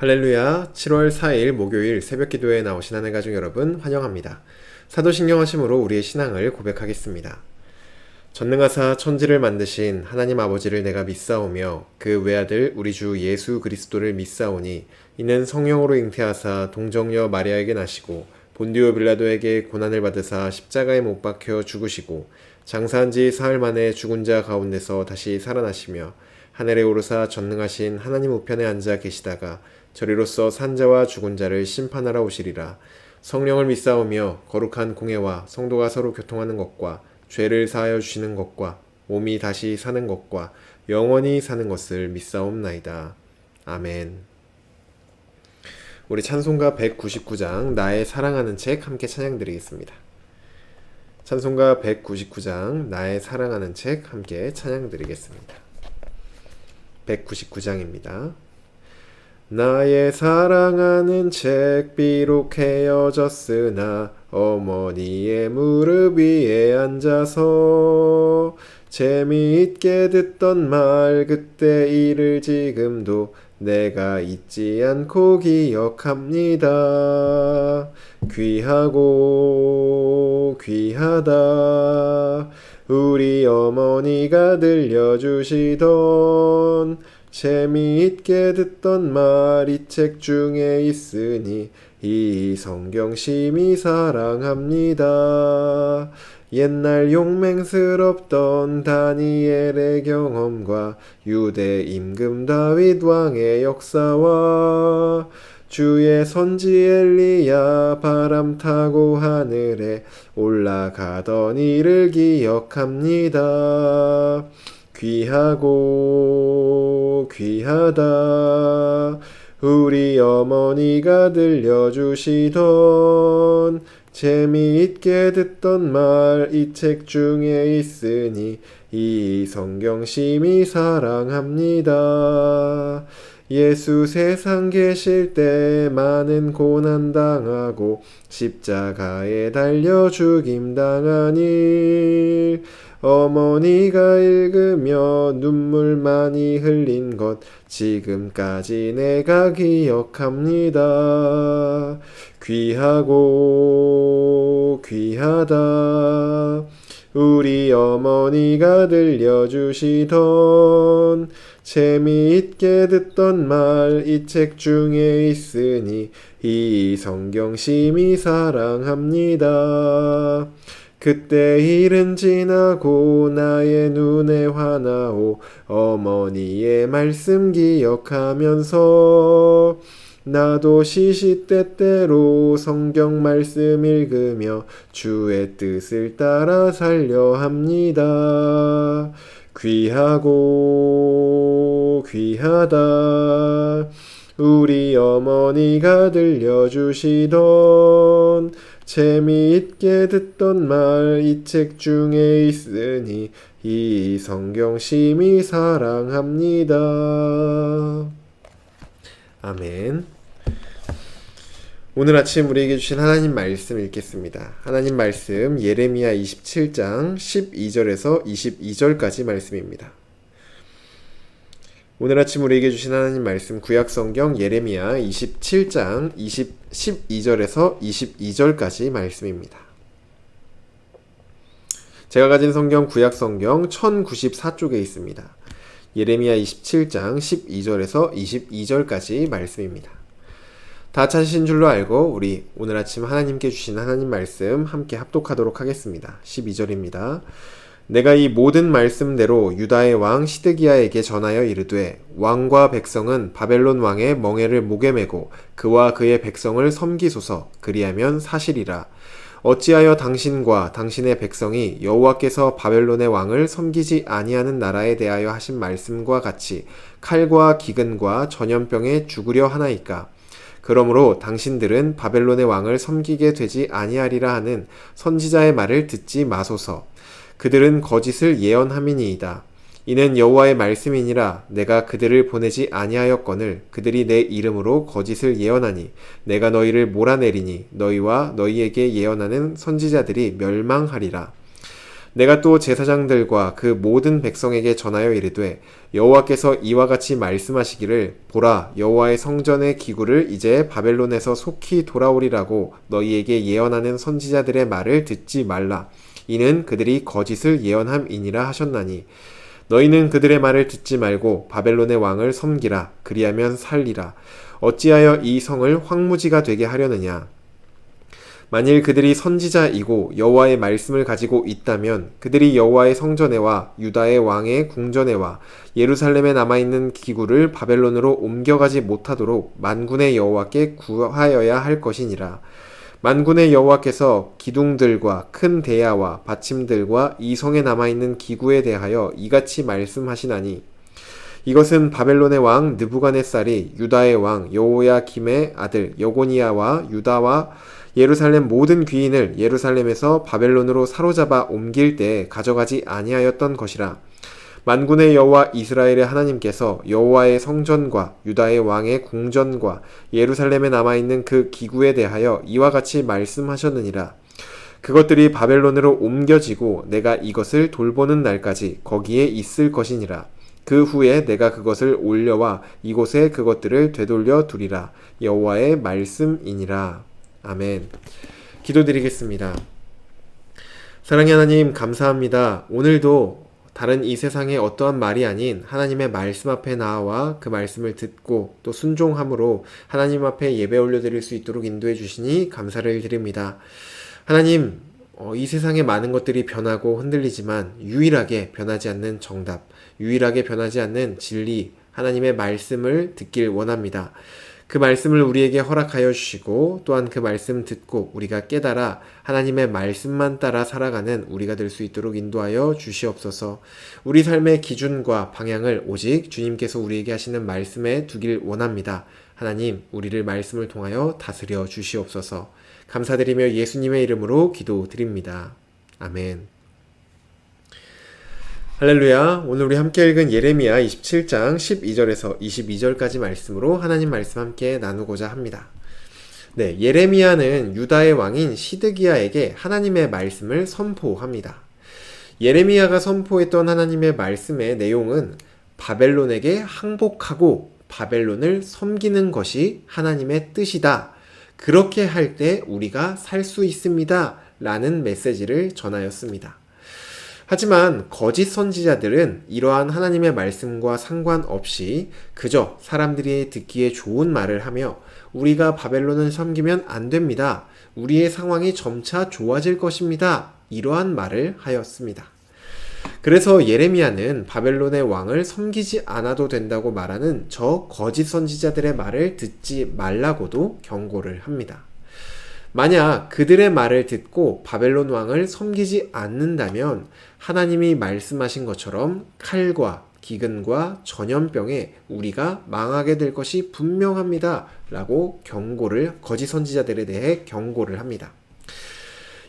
할렐루야, 7월 4일 목요일 새벽 기도에 나오신 하늘 가족 여러분 환영합니다. 사도신경 하심으로 우리의 신앙을 고백하겠습니다. 전능하사 천지를 만드신 하나님 아버지를 내가 믿사오며 그 외아들 우리 주 예수 그리스도를 믿사오니 이는 성령으로 잉태하사 동정녀 마리아에게 나시고 본디오 빌라도에게 고난을 받으사 십자가에 못 박혀 죽으시고 장사한 지 사흘 만에 죽은 자 가운데서 다시 살아나시며 하늘에 오르사 전능하신 하나님 우편에 앉아 계시다가 저리로서 산자와 죽은 자를 심판하러 오시리라. 성령을 믿사오며 거룩한 공회와 성도가 서로 교통하는 것과 죄를 사하여 주시는 것과 몸이 다시 사는 것과 영원히 사는 것을 믿사옵나이다. 아멘. 우리 찬송가 199장 나의 사랑하는 책 함께 찬양드리겠습니다. 찬송가 199장 나의 사랑하는 책 함께 찬양드리겠습니다. 199장입니다. 나의 사랑하는 책 비록 헤어졌으나 어머니의 무릎 위에 앉아서 재미있게 듣던 말 그때 일을 지금도 내가 잊지 않고 기억합니다. 귀하고 귀하다 우리 어머니가 들려주시던 재미있게 듣던 말 이 책 중에 있으니 이 성경 심히 사랑합니다. 옛날 용맹스럽던 다니엘의 경험과 유대 임금 다윗 왕의 역사와 주의 선지 엘리야 바람 타고 하늘에 올라가던 일을 기억합니다. 귀하고 귀하다 우리 어머니가 들려주시던 재미있게 듣던 말 이 책 중에 있으니 이 성경 심히 사랑합니다. 예수 세상 계실 때 많은 고난 당하고 십자가에 달려 죽임 당한 일 어머니가 읽으며 눈물 많이 흘린 것 지금까지 내가 기억합니다. 귀하고 귀하다 우리 어머니가 들려주시던 재미있게 듣던 말 이 책 중에 있으니 이 성경 심히 사랑합니다. 그때 일은 지나고 나의 눈에 화나오 어머니의 말씀 기억하면서 나도 시시때때로 성경 말씀 읽으며 주의 뜻을 따라 살려 합니다. 귀하고 귀하다 우리 어머니가 들려주시던 재미있게 듣던 말 이 책 중에 있으니 이 성경 심히 사랑합니다. 아멘. 오늘 아침 우리에게 주신 하나님 말씀 읽겠습니다. 하나님 말씀 예레미야 27장 12절에서 22절까지 말씀입니다. 오늘 아침 우리에게 주신 하나님 말씀 구약성경 예레미야 27장 12절에서 22절까지 말씀입니다. 제가 가진 성경 구약성경 1094쪽에 있습니다. 예레미야 27장 12절에서 22절까지 말씀입니다. 다 찾으신 줄로 알고 우리 오늘 아침 하나님께 주신 하나님 말씀 함께 합독하도록 하겠습니다. 12절입니다. 내가 이 모든 말씀대로 유다의 왕 시드기야에게 전하여 이르되 왕과 백성은 바벨론 왕의 멍에를 목에 메고 그와 그의 백성을 섬기소서. 그리하면 사실이라. 어찌하여 당신과 당신의 백성이 여호와께서 바벨론의 왕을 섬기지 아니하는 나라에 대하여 하신 말씀과 같이 칼과 기근과 전염병에 죽으려 하나이까. 그러므로 당신들은 바벨론의 왕을 섬기게 되지 아니하리라 하는 선지자의 말을 듣지 마소서. 그들은 거짓을 예언함이니이다. 이는 여호와의 말씀이니라. 내가 그들을 보내지 아니하였거늘 그들이 내 이름으로 거짓을 예언하니 내가 너희를 몰아내리니 너희와 너희에게 예언하는 선지자들이 멸망하리라. 내가 또 제사장들과 그 모든 백성에게 전하여 이르되 여호와께서 이와 같이 말씀하시기를 보라 여호와의 성전의 기구를 이제 바벨론에서 속히 돌아오리라고 너희에게 예언하는 선지자들의 말을 듣지 말라. 이는 그들이 거짓을 예언함이니라 하셨나니 너희는 그들의 말을 듣지 말고 바벨론의 왕을 섬기라. 그리하면 살리라. 어찌하여 이 성을 황무지가 되게 하려느냐. 만일 그들이 선지자이고 여호와의 말씀을 가지고 있다면 그들이 여호와의 성전에와 유다의 왕의 궁전에와 예루살렘에 남아있는 기구를 바벨론으로 옮겨가지 못하도록 만군의 여호와께 구하여야 할 것이니라. 만군의 여호와께서 기둥들과 큰 대야와 받침들과 이 성에 남아있는 기구에 대하여 이같이 말씀하시나니 이것은 바벨론의 왕 느부갓네살이 유다의 왕 여호야김의 아들 여고니아와 유다와 예루살렘 모든 귀인을 예루살렘에서 바벨론으로 사로잡아 옮길 때 가져가지 아니하였던 것이라. 만군의 여호와 이스라엘의 하나님께서 여호와의 성전과 유다의 왕의 궁전과 예루살렘에 남아있는 그 기구에 대하여 이와 같이 말씀하셨느니라. 그것들이 바벨론으로 옮겨지고 내가 이것을 돌보는 날까지 거기에 있을 것이니라. 그 후에 내가 그것을 올려와 이곳에 그것들을 되돌려 두리라. 여호와의 말씀이니라. 아멘. 기도드리겠습니다. 사랑의 하나님 감사합니다. 오늘도 다른 이 세상의 어떠한 말이 아닌 하나님의 말씀 앞에 나와 그 말씀을 듣고 또 순종함으로 하나님 앞에 예배 올려드릴 수 있도록 인도해 주시니 감사를 드립니다. 하나님, 이 세상의 많은 것들이 변하고 흔들리지만 유일하게 변하지 않는 정답, 유일하게 변하지 않는 진리, 하나님의 말씀을 듣길 원합니다. 그 말씀을 우리에게 허락하여 주시고 또한 그 말씀 듣고 우리가 깨달아 하나님의 말씀만 따라 살아가는 우리가 될 수 있도록 인도하여 주시옵소서. 우리 삶의 기준과 방향을 오직 주님께서 우리에게 하시는 말씀에 두길 원합니다. 하나님, 우리를 말씀을 통하여 다스려 주시옵소서. 감사드리며 예수님의 이름으로 기도드립니다. 아멘. 할렐루야. 오늘 우리 함께 읽은 예레미야 27장 12절에서 22절까지 말씀으로 하나님 말씀 함께 나누고자 합니다. 네, 예레미야는 유다의 왕인 시드기야에게 하나님의 말씀을 선포합니다. 예레미야가 선포했던 하나님의 말씀의 내용은 바벨론에게 항복하고 바벨론을 섬기는 것이 하나님의 뜻이다. 그렇게 할 때 우리가 살 수 있습니다. 라는 메시지를 전하였습니다. 하지만 거짓 선지자들은 이러한 하나님의 말씀과 상관없이 그저 사람들이 듣기에 좋은 말을 하며 우리가 바벨론을 섬기면 안 됩니다. 우리의 상황이 점차 좋아질 것입니다. 이러한 말을 하였습니다. 그래서 예레미야는 바벨론의 왕을 섬기지 않아도 된다고 말하는 저 거짓 선지자들의 말을 듣지 말라고도 경고를 합니다. 만약 그들의 말을 듣고 바벨론 왕을 섬기지 않는다면 하나님이 말씀하신 것처럼 칼과 기근과 전염병에 우리가 망하게 될 것이 분명합니다. 라고 거짓 선지자들에 대해 경고를 합니다.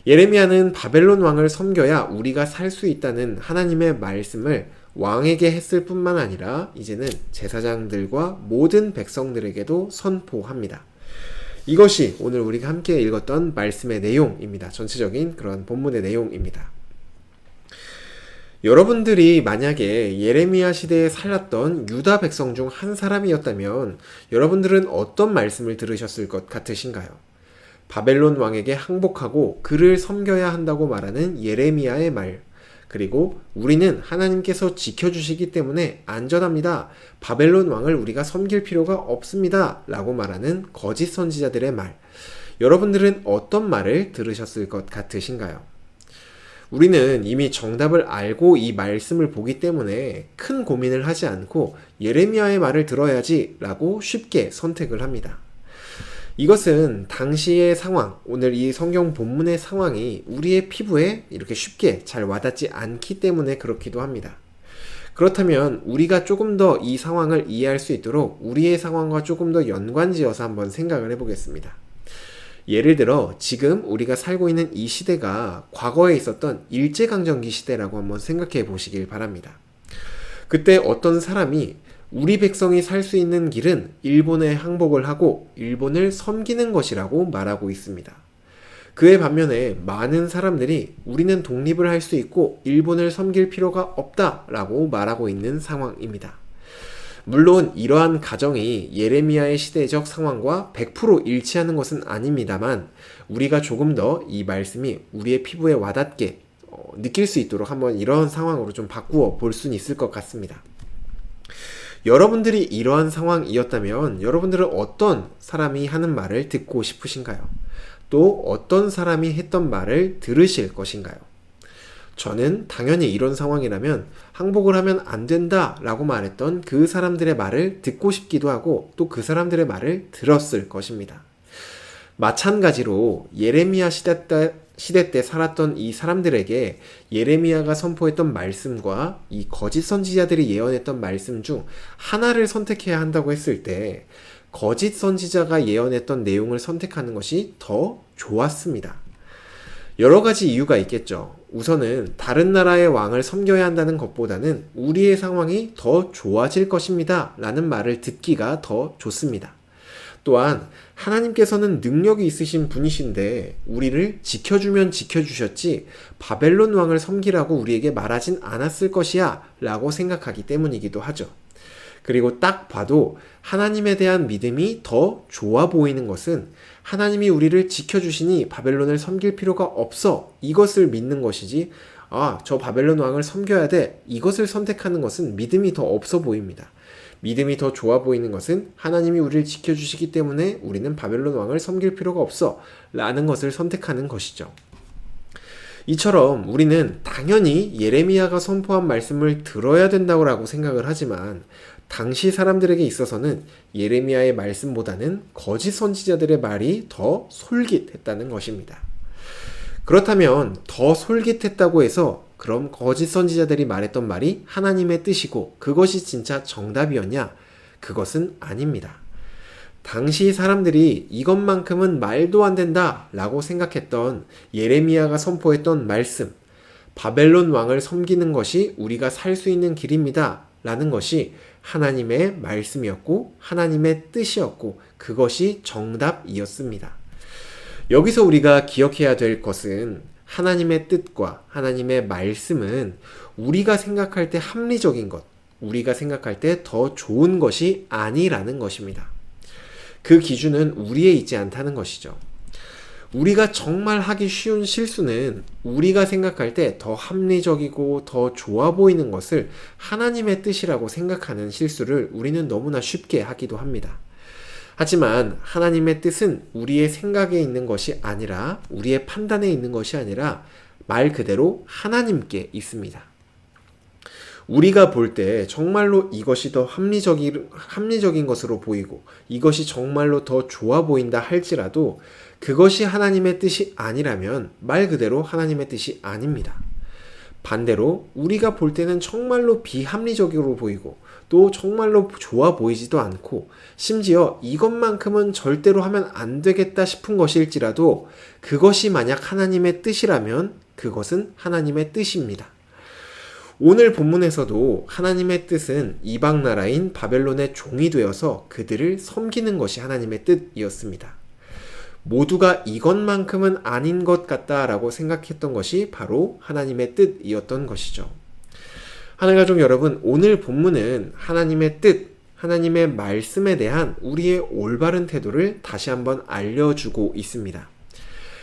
예레미야는 바벨론 왕을 섬겨야 우리가 살 수 있다는 하나님의 말씀을 왕에게 했을 뿐만 아니라 이제는 제사장들과 모든 백성들에게도 선포합니다. 이것이 오늘 우리가 함께 읽었던 말씀의 내용입니다. 전체적인 그런 본문의 내용입니다. 여러분들이 만약에 예레미야 시대에 살았던 유다 백성 중 한 사람이었다면 여러분들은 어떤 말씀을 들으셨을 것 같으신가요? 바벨론 왕에게 항복하고 그를 섬겨야 한다고 말하는 예레미야의 말, 그리고 우리는 하나님께서 지켜주시기 때문에 안전합니다. 바벨론 왕을 우리가 섬길 필요가 없습니다. 라고 말하는 거짓 선지자들의 말. 여러분들은 어떤 말을 들으셨을 것 같으신가요? 우리는 이미 정답을 알고 이 말씀을 보기 때문에 큰 고민을 하지 않고 예레미야의 말을 들어야지 라고 쉽게 선택을 합니다. 이것은 당시의 상황, 오늘 이 성경 본문의 상황이 우리의 피부에 이렇게 쉽게 잘 와닿지 않기 때문에 그렇기도 합니다. 그렇다면 우리가 조금 더 이 상황을 이해할 수 있도록 우리의 상황과 조금 더 연관지어서 한번 생각을 해보겠습니다. 예를 들어 지금 우리가 살고 있는 이 시대가 과거에 있었던 일제강점기 시대라고 한번 생각해 보시길 바랍니다. 그때 어떤 사람이 우리 백성이 살 수 있는 길은 일본에 항복을 하고 일본을 섬기는 것이라고 말하고 있습니다. 그에 반면에 많은 사람들이 우리는 독립을 할 수 있고 일본을 섬길 필요가 없다라고 말하고 있는 상황입니다. 물론 이러한 가정이 예레미야의 시대적 상황과 100% 일치하는 것은 아닙니다만 우리가 조금 더 이 말씀이 우리의 피부에 와닿게 느낄 수 있도록 한번 이런 상황으로 좀 바꾸어 볼 수는 있을 것 같습니다. 여러분들이 이러한 상황이었다면 여러분들은 어떤 사람이 하는 말을 듣고 싶으신가요? 또 어떤 사람이 했던 말을 들으실 것인가요? 저는 당연히 이런 상황이라면 항복을 하면 안 된다 라고 말했던 그 사람들의 말을 듣고 싶기도 하고 또 그 사람들의 말을 들었을 것입니다. 마찬가지로 예레미야 시대 때 살았던 이 사람들에게 예레미야가 선포했던 말씀과 이 거짓 선지자들이 예언했던 말씀 중 하나를 선택해야 한다고 했을 때 거짓 선지자가 예언했던 내용을 선택하는 것이 더 좋았습니다. 여러 가지 이유가 있겠죠. 우선은 다른 나라의 왕을 섬겨야 한다는 것보다는 우리의 상황이 더 좋아질 것입니다 라는 말을 듣기가 더 좋습니다. 또한 하나님께서는 능력이 있으신 분이신데 우리를 지켜주면 지켜주셨지 바벨론 왕을 섬기라고 우리에게 말하진 않았을 것이야 라고 생각하기 때문이기도 하죠. 그리고 딱 봐도 하나님에 대한 믿음이 더 좋아 보이는 것은 하나님이 우리를 지켜주시니 바벨론을 섬길 필요가 없어 이것을 믿는 것이지 저 바벨론 왕을 섬겨야 돼 이것을 선택하는 것은 믿음이 더 없어 보입니다. 믿음이 더 좋아 보이는 것은 하나님이 우리를 지켜주시기 때문에 우리는 바벨론 왕을 섬길 필요가 없어 라는 것을 선택하는 것이죠. 이처럼 우리는 당연히 예레미야가 선포한 말씀을 들어야 된다고 생각을 하지만 당시 사람들에게 있어서는 예레미야의 말씀보다는 거짓 선지자들의 말이 더 솔깃했다는 것입니다. 그렇다면 더 솔깃했다고 해서 그럼 거짓 선지자들이 말했던 말이 하나님의 뜻이고 그것이 진짜 정답이었냐? 그것은 아닙니다. 당시 사람들이 이것만큼은 말도 안 된다 라고 생각했던 예레미야가 선포했던 말씀, 바벨론 왕을 섬기는 것이 우리가 살 수 있는 길입니다 라는 것이 하나님의 말씀이었고 하나님의 뜻이었고 그것이 정답이었습니다. 여기서 우리가 기억해야 될 것은 하나님의 뜻과 하나님의 말씀은 우리가 생각할 때 합리적인 것, 우리가 생각할 때 더 좋은 것이 아니라는 것입니다. 그 기준은 우리에 있지 않다는 것이죠. 우리가 정말 하기 쉬운 실수는 우리가 생각할 때 더 합리적이고 더 좋아 보이는 것을 하나님의 뜻이라고 생각하는 실수를 우리는 너무나 쉽게 하기도 합니다. 하지만 하나님의 뜻은 우리의 생각에 있는 것이 아니라 우리의 판단에 있는 것이 아니라 말 그대로 하나님께 있습니다. 우리가 볼 때 정말로 이것이 더 합리적인 것으로 보이고 이것이 정말로 더 좋아 보인다 할지라도 그것이 하나님의 뜻이 아니라면 말 그대로 하나님의 뜻이 아닙니다. 반대로 우리가 볼 때는 정말로 비합리적으로 보이고 또 정말로 좋아 보이지도 않고 심지어 이것만큼은 절대로 하면 안 되겠다 싶은 것일지라도 그것이 만약 하나님의 뜻이라면 그것은 하나님의 뜻입니다. 오늘 본문에서도 하나님의 뜻은 이방 나라인 바벨론의 종이 되어서 그들을 섬기는 것이 하나님의 뜻이었습니다. 모두가 이것만큼은 아닌 것 같다라고 생각했던 것이 바로 하나님의 뜻이었던 것이죠. 하나가족 여러분, 오늘 본문은 하나님의 뜻, 하나님의 말씀에 대한 우리의 올바른 태도를 다시 한번 알려주고 있습니다.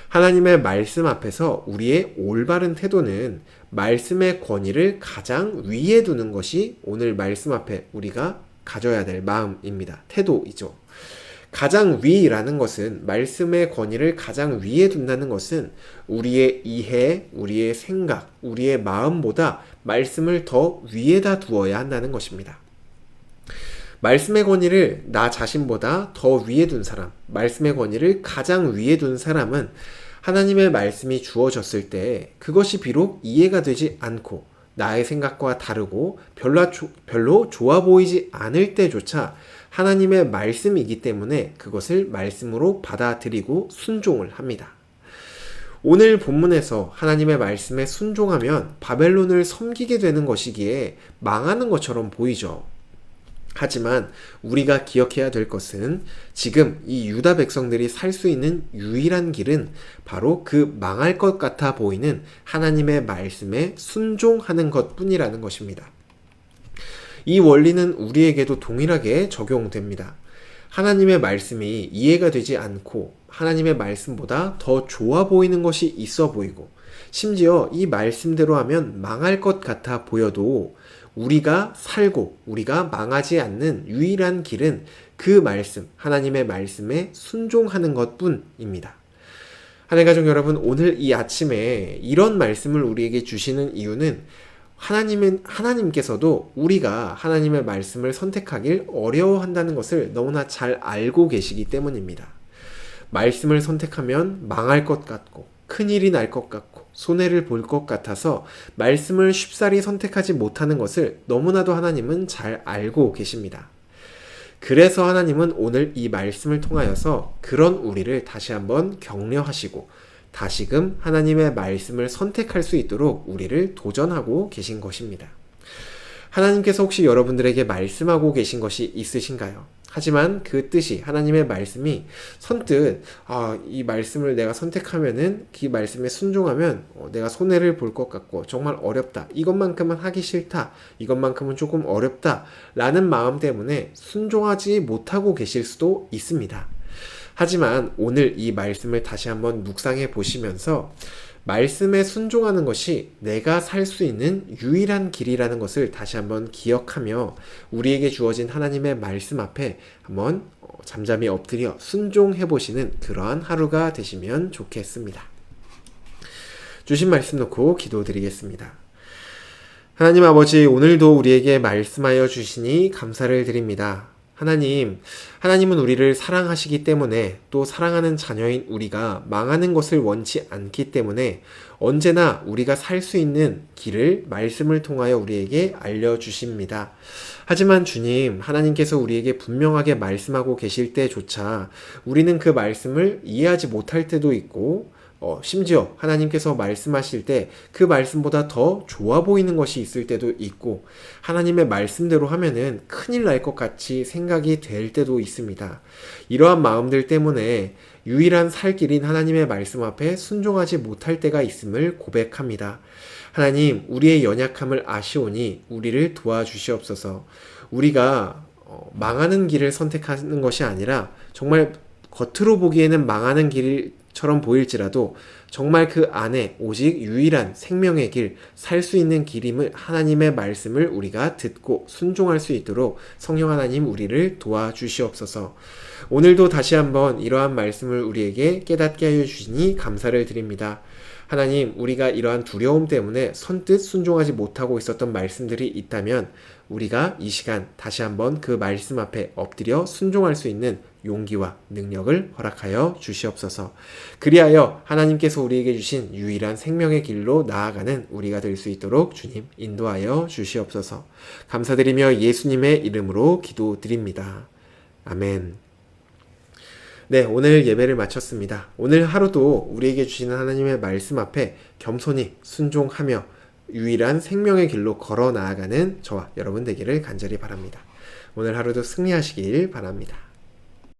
하나님의 말씀 앞에서 우리의 올바른 태도는 말씀의 권위를 가장 위에 두는 것이 오늘 말씀 앞에 우리가 가져야 될 마음입니다. 태도이죠. 가장 위라는 것은 말씀의 권위를 가장 위에 둔다는 것은 우리의 이해, 우리의 생각, 우리의 마음보다 말씀을 더 위에다 두어야 한다는 것입니다. 말씀의 권위를 나 자신보다 더 위에 둔 사람, 말씀의 권위를 가장 위에 둔 사람은 하나님의 말씀이 주어졌을 때 그것이 비록 이해가 되지 않고 나의 생각과 다르고 별로 좋아 보이지 않을 때조차 하나님의 말씀이기 때문에 그것을 말씀으로 받아들이고 순종을 합니다. 오늘 본문에서 하나님의 말씀에 순종하면 바벨론을 섬기게 되는 것이기에 망하는 것처럼 보이죠. 하지만 우리가 기억해야 될 것은 지금 이 유다 백성들이 살 수 있는 유일한 길은 바로 그 망할 것 같아 보이는 하나님의 말씀에 순종하는 것뿐이라는 것입니다. 이 원리는 우리에게도 동일하게 적용됩니다. 하나님의 말씀이 이해가 되지 않고 하나님의 말씀보다 더 좋아 보이는 것이 있어 보이고 심지어 이 말씀대로 하면 망할 것 같아 보여도 우리가 살고 우리가 망하지 않는 유일한 길은 그 말씀, 하나님의 말씀에 순종하는 것뿐입니다. 하나님 가족 여러분, 오늘 이 아침에 이런 말씀을 우리에게 주시는 이유는 하나님께서도 우리가 하나님의 말씀을 선택하길 어려워한다는 것을 너무나 잘 알고 계시기 때문입니다. 말씀을 선택하면 망할 것 같고 큰일이 날 것 같고 손해를 볼 것 같아서 말씀을 쉽사리 선택하지 못하는 것을 너무나도 하나님은 잘 알고 계십니다. 그래서 하나님은 오늘 이 말씀을 통하여서 그런 우리를 다시 한번 격려하시고 다시금 하나님의 말씀을 선택할 수 있도록 우리를 도전하고 계신 것입니다. 하나님께서 혹시 여러분들에게 말씀하고 계신 것이 있으신가요? 하지만 그 뜻이 하나님의 말씀이 선뜻 이 말씀을 내가 선택하면은 그 말씀에 순종하면 내가 손해를 볼 것 같고 정말 어렵다. 이것만큼은 하기 싫다. 이것만큼은 조금 어렵다. 라는 마음 때문에 순종하지 못하고 계실 수도 있습니다. 하지만 오늘 이 말씀을 다시 한번 묵상해 보시면서 말씀에 순종하는 것이 내가 살 수 있는 유일한 길이라는 것을 다시 한번 기억하며 우리에게 주어진 하나님의 말씀 앞에 한번 잠잠히 엎드려 순종해 보시는 그러한 하루가 되시면 좋겠습니다. 주신 말씀 놓고 기도드리겠습니다. 하나님 아버지, 오늘도 우리에게 말씀하여 주시니 감사를 드립니다. 하나님은 우리를 사랑하시기 때문에 또 사랑하는 자녀인 우리가 망하는 것을 원치 않기 때문에 언제나 우리가 살 수 있는 길을 말씀을 통하여 우리에게 알려주십니다. 하지만 주님, 하나님께서 우리에게 분명하게 말씀하고 계실 때조차 우리는 그 말씀을 이해하지 못할 때도 있고 심지어 하나님께서 말씀하실 때 그 말씀보다 더 좋아 보이는 것이 있을 때도 있고 하나님의 말씀대로 하면은 큰일 날 것 같이 생각이 될 때도 있습니다. 이러한 마음들 때문에 유일한 살 길인 하나님의 말씀 앞에 순종하지 못할 때가 있음을 고백합니다. 하나님, 우리의 연약함을 아시오니 우리를 도와주시옵소서. 우리가 망하는 길을 선택하는 것이 아니라 정말 겉으로 보기에는 망하는 길처럼 보일지라도 정말 그 안에 오직 유일한 생명의 길, 살 수 있는 길임을 하나님의 말씀을 우리가 듣고 순종할 수 있도록 성령 하나님 우리를 도와주시옵소서. 오늘도 다시 한번 이러한 말씀을 우리에게 깨닫게 하여 주시니 감사를 드립니다. 하나님, 우리가 이러한 두려움 때문에 선뜻 순종하지 못하고 있었던 말씀들이 있다면 우리가 이 시간 다시 한번 그 말씀 앞에 엎드려 순종할 수 있는 용기와 능력을 허락하여 주시옵소서. 그리하여 하나님께서 우리에게 주신 유일한 생명의 길로 나아가는 우리가 될 수 있도록 주님 인도하여 주시옵소서. 감사드리며 예수님의 이름으로 기도드립니다. 아멘. 네, 오늘 예배를 마쳤습니다. 오늘 하루도 우리에게 주시는 하나님의 말씀 앞에 겸손히 순종하며 유일한 생명의 길로 걸어 나아가는 저와 여러분 되기를 간절히 바랍니다. 오늘 하루도 승리하시길 바랍니다.